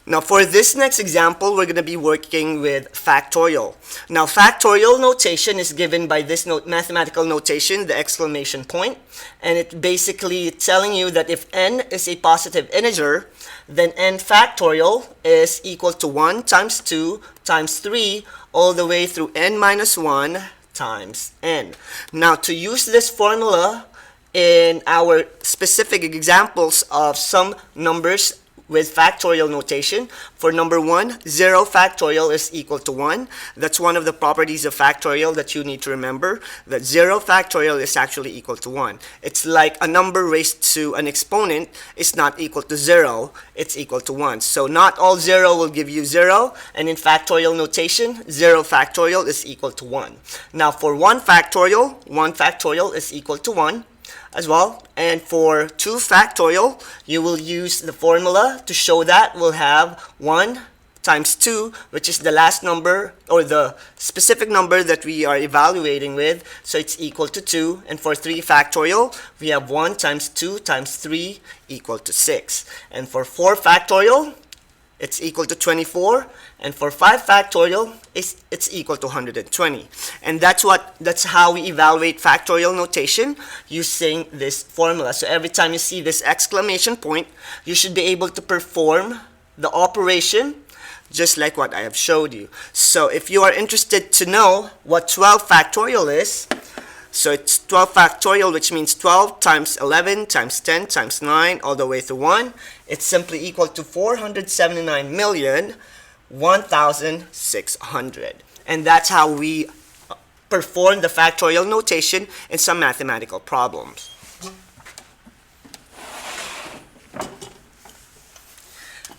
Now for this next example, we're going to be working with factorial. Now factorial notation is given by this mathematical notation, the exclamation point, and it basically telling you that if n is a positive integer, then n factorial is equal to 1 times 2 times 3 all the way through n minus 1 times n. Now to use this formula in our specific examples of some numbers with factorial notation, for number 1, 0 factorial is equal to 1. That's one of the properties of factorial that you need to remember, that 0 factorial is actually equal to 1. It's like a number raised to an exponent is not equal to 0, it's equal to 1. So not all 0 will give you 0, and in factorial notation, 0 factorial is equal to 1. Now for 1 factorial is equal to 1 as well, and for 2 factorial you will use the formula to show that. We'll have 1 times 2, which is the last number or the specific number that we are evaluating with, so it's equal to 2. And for 3 factorial we have 1 times 2 times 3 equal to 6. And for 4 factorial it's equal to 24, and for 5 factorial it's equal to 120. And that's how we evaluate factorial notation using this formula. So every time you see this exclamation point, you should be able to perform the operation just like what I have showed you. So if you are interested to know what 12 factorial is, so it's 12 factorial, which means 12 times 11 times 10 times 9 all the way to 1. It's simply equal to 479,001,600. And that's how we perform the factorial notation in some mathematical problems.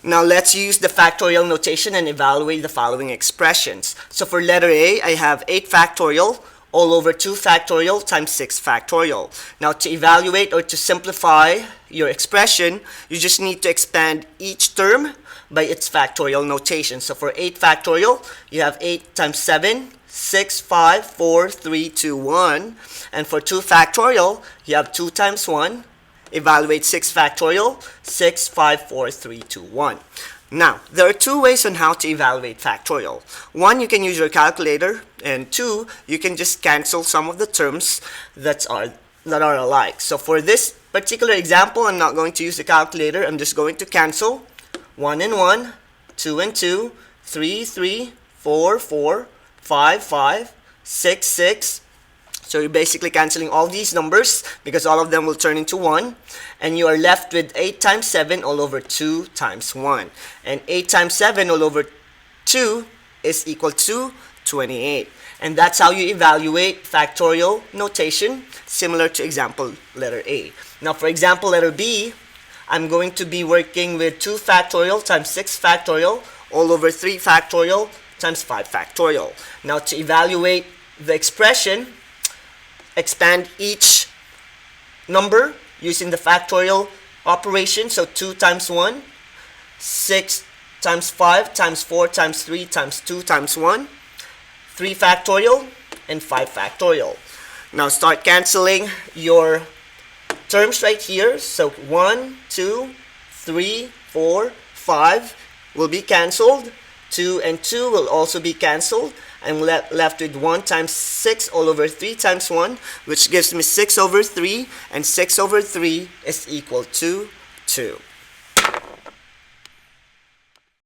Now let's use the factorial notation and evaluate the following expressions. So for letter A, I have 8 factorial all over 2 factorial times 6 factorial. Now to evaluate or to simplify your expression, you just need to expand each term by its factorial notation. So for 8 factorial, you have 8 times 7, 6, 5, 4, 3, 2, 1. And for 2 factorial, you have 2 times 1. Evaluate 6 factorial, 6, 5, 4, 3, 2, 1. Now, there are 2 ways on how to evaluate factorial. 1, you can use your calculator, and 2, you can just cancel some of the terms that are alike. So for this particular example, I'm not going to use the calculator. I'm just going to cancel 1 and 1, 2 and 2, 3, 3, 4, 4, 5, 5, 6, 6. So you're basically canceling all these numbers because all of them will turn into 1. And you are left with 8 times 7 all over 2 times 1. And 8 times 7 all over 2 is equal to 28. And that's how you evaluate factorial notation, similar to example letter A. Now for example letter B, I'm going to be working with 2 factorial times 6 factorial all over 3 factorial times 5 factorial. Now to evaluate the expression, expand each number using the factorial operation. So 2 times 1, 6 times 5 times 4 times 3 times 2 times 1, 3 factorial, and 5 factorial. Now start canceling your terms right here. So 1, 2, 3, 4, 5 will be canceled. 2 and 2 will also be canceled. I'm left with 1 times 6 all over 3 times 1, which gives me 6 over 3, and 6 over 3 is equal to 2.